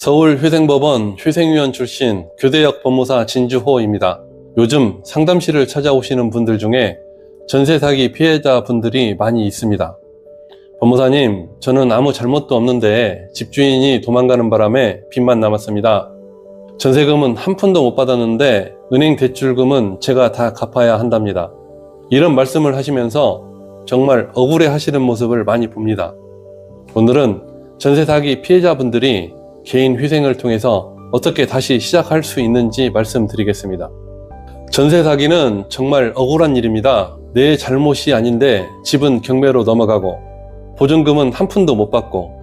서울회생법원 회생위원 출신 교대역 법무사 진주호입니다. 요즘 상담실을 찾아오시는 분들 중에 전세 사기 피해자 분들이 많이 있습니다. 법무사님, 저는 아무 잘못도 없는데 집주인이 도망가는 바람에 빚만 남았습니다. 전세금은 한 푼도 못 받았는데 은행 대출금은 제가 다 갚아야 한답니다. 이런 말씀을 하시면서 정말 억울해 하시는 모습을 많이 봅니다. 오늘은 전세 사기 피해자분들이 개인 회생을 통해서 어떻게 다시 시작할 수 있는지 말씀드리겠습니다. 전세 사기는 정말 억울한 일입니다. 내 잘못이 아닌데 집은 경매로 넘어가고 보증금은 한 푼도 못 받고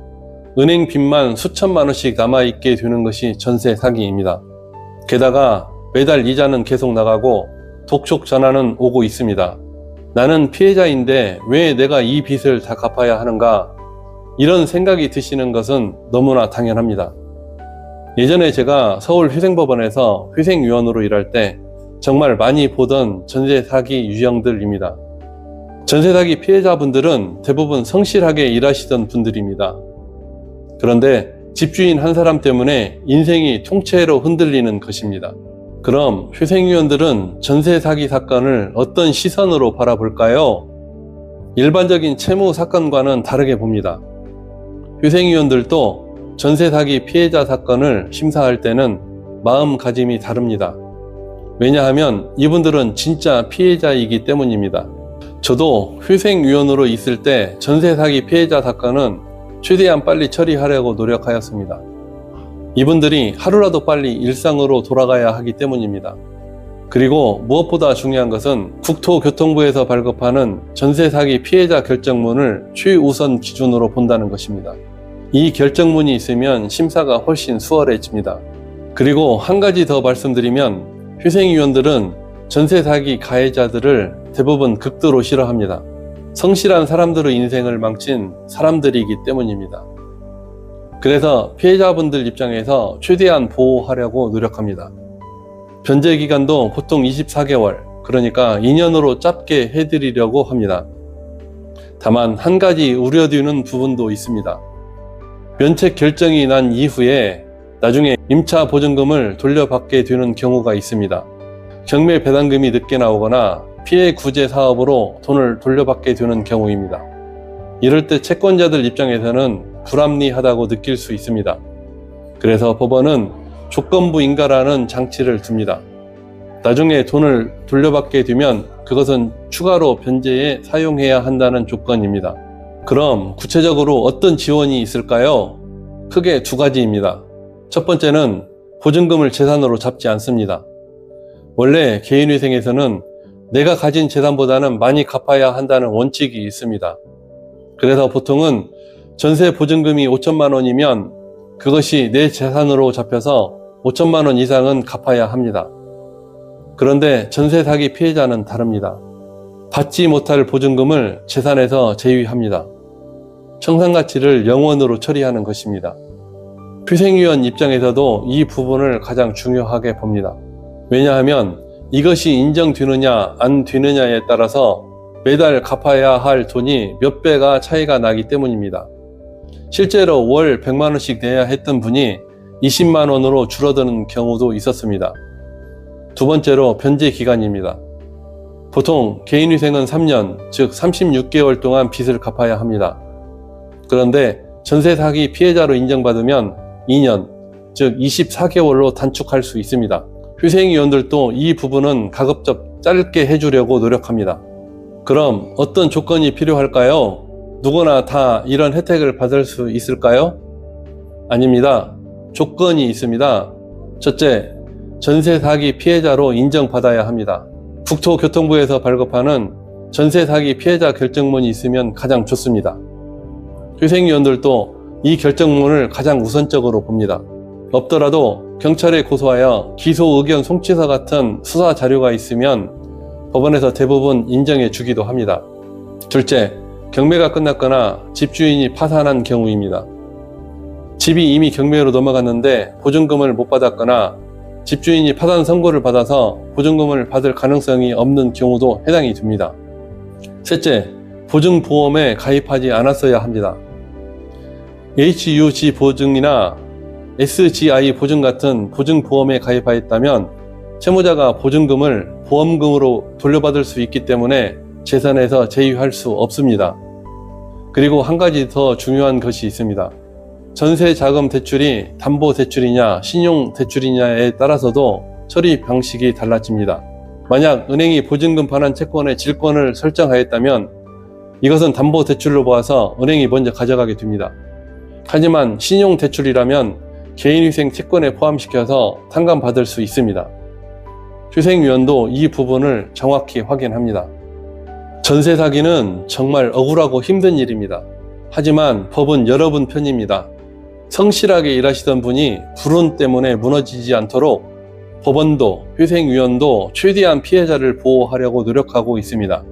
은행 빚만 수천만 원씩 남아있게 되는 것이 전세 사기입니다. 게다가 매달 이자는 계속 나가고 독촉 전화는 오고 있습니다. 나는 피해자인데 왜 내가 이 빚을 다 갚아야 하는가? 이런 생각이 드시는 것은 너무나 당연합니다. 예전에 제가 서울회생법원에서 회생위원으로 일할 때 정말 많이 보던 전세 사기 유형들입니다. 전세 사기 피해자분들은 대부분 성실하게 일하시던 분들입니다. 그런데 집주인 한 사람 때문에 인생이 통째로 흔들리는 것입니다. 그럼 회생위원들은 전세 사기 사건을 어떤 시선으로 바라볼까요? 일반적인 채무 사건과는 다르게 봅니다. 회생위원들도 전세 사기 피해자 사건을 심사할 때는 마음가짐이 다릅니다. 왜냐하면 이분들은 진짜 피해자이기 때문입니다. 저도 회생위원으로 있을 때 전세 사기 피해자 사건은 최대한 빨리 처리하려고 노력하였습니다. 이분들이 하루라도 빨리 일상으로 돌아가야 하기 때문입니다. 그리고 무엇보다 중요한 것은 국토교통부에서 발급하는 전세 사기 피해자 결정문을 최우선 기준으로 본다는 것입니다. 이 결정문이 있으면 심사가 훨씬 수월해집니다. 그리고 한 가지 더 말씀드리면 회생위원들은 전세 사기 가해자들을 대부분 극도로 싫어합니다. 성실한 사람들의 인생을 망친 사람들이기 때문입니다. 그래서 피해자분들 입장에서 최대한 보호하려고 노력합니다. 변제 기간도 보통 24개월, 그러니까 2년으로 짧게 해드리려고 합니다. 다만 한 가지 우려되는 부분도 있습니다. 면책 결정이 난 이후에 나중에 임차 보증금을 돌려받게 되는 경우가 있습니다. 경매 배당금이 늦게 나오거나 피해 구제 사업으로 돈을 돌려받게 되는 경우입니다. 이럴 때 채권자들 입장에서는 불합리하다고 느낄 수 있습니다. 그래서 법원은 조건부 인가라는 장치를 둡니다. 나중에 돈을 돌려받게 되면 그것은 추가로 변제에 사용해야 한다는 조건입니다. 그럼 구체적으로 어떤 지원이 있을까요? 크게 두 가지입니다. 첫 번째는 보증금을 재산으로 잡지 않습니다. 원래 개인회생에서는 내가 가진 재산보다는 많이 갚아야 한다는 원칙이 있습니다. 그래서 보통은 전세 보증금이 5천만 원이면 그것이 내 재산으로 잡혀서 5천만 원 이상은 갚아야 합니다. 그런데 전세 사기 피해자는 다릅니다. 받지 못할 보증금을 재산에서 제외합니다. 청산가치를 0원으로 처리하는 것입니다. 회생위원 입장에서도 이 부분을 가장 중요하게 봅니다. 왜냐하면 이것이 인정되느냐 안 되느냐에 따라서 매달 갚아야 할 돈이 몇 배가 차이가 나기 때문입니다. 실제로 월 100만 원씩 내야 했던 분이 20만 원으로 줄어드는 경우도 있었습니다. 두 번째로 변제 기간입니다. 보통 개인회생은 3년, 즉 36개월 동안 빚을 갚아야 합니다. 그런데 전세 사기 피해자로 인정받으면 2년, 즉 24개월로 단축할 수 있습니다. 회생위원들도 이 부분은 가급적 짧게 해주려고 노력합니다. 그럼 어떤 조건이 필요할까요? 누구나 다 이런 혜택을 받을 수 있을까요? 아닙니다. 조건이 있습니다. 첫째, 전세 사기 피해자로 인정받아야 합니다. 국토교통부에서 발급하는 전세 사기 피해자 결정문이 있으면 가장 좋습니다. 회생위원들도 이 결정문을 가장 우선적으로 봅니다. 없더라도 경찰에 고소하여 기소 의견 송치서 같은 수사 자료가 있으면 법원에서 대부분 인정해 주기도 합니다. 둘째, 경매가 끝났거나 집주인이 파산한 경우입니다. 집이 이미 경매로 넘어갔는데 보증금을 못 받았거나 집주인이 파산 선고를 받아서 보증금을 받을 가능성이 없는 경우도 해당이 됩니다. 셋째, 보증보험에 가입하지 않았어야 합니다. HUG 보증이나 SGI 보증 같은 보증보험에 가입하였다면 채무자가 보증금을 보험금으로 돌려받을 수 있기 때문에 재산에서 제외할 수 없습니다. 그리고 한 가지 더 중요한 것이 있습니다. 전세자금 대출이 담보대출이냐 신용대출이냐에 따라서도 처리 방식이 달라집니다. 만약 은행이 보증금 반환 채권의 질권을 설정하였다면 이것은 담보대출로 보아서 은행이 먼저 가져가게 됩니다. 하지만 신용대출이라면 개인위생 채권에 포함시켜서 탕감받을 수 있습니다. 휴생위원도 이 부분을 정확히 확인합니다. 전세 사기는 정말 억울하고 힘든 일입니다. 하지만 법은 여러분 편입니다. 성실하게 일하시던 분이 불운 때문에 무너지지 않도록 법원도 휴생위원도 최대한 피해자를 보호하려고 노력하고 있습니다.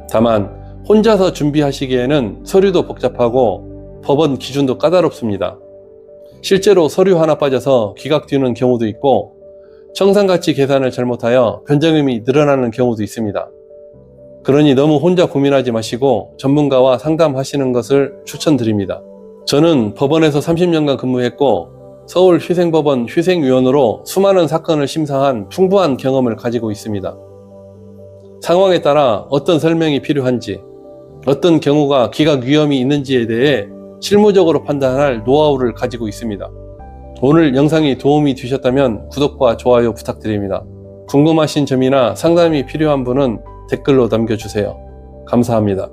다만 혼자서 준비하시기에는 서류도 복잡하고 법원 기준도 까다롭습니다. 실제로 서류 하나 빠져서 기각 뒤는 경우도 있고 청산가치 계산을 잘못하여 변정금이 늘어나는 경우도 있습니다. 그러니 너무 혼자 고민하지 마시고 전문가와 상담하시는 것을 추천드립니다. 저는 법원에서 30년간 근무했고 서울휴생법원 휴생위원으로 수많은 사건을 심사한 풍부한 경험을 가지고 있습니다. 상황에 따라 어떤 설명이 필요한지, 어떤 경우가 기각 위험이 있는지에 대해 실무적으로 판단할 노하우를 가지고 있습니다. 오늘 영상이 도움이 되셨다면 구독과 좋아요 부탁드립니다. 궁금하신 점이나 상담이 필요한 분은 댓글로 남겨주세요. 감사합니다.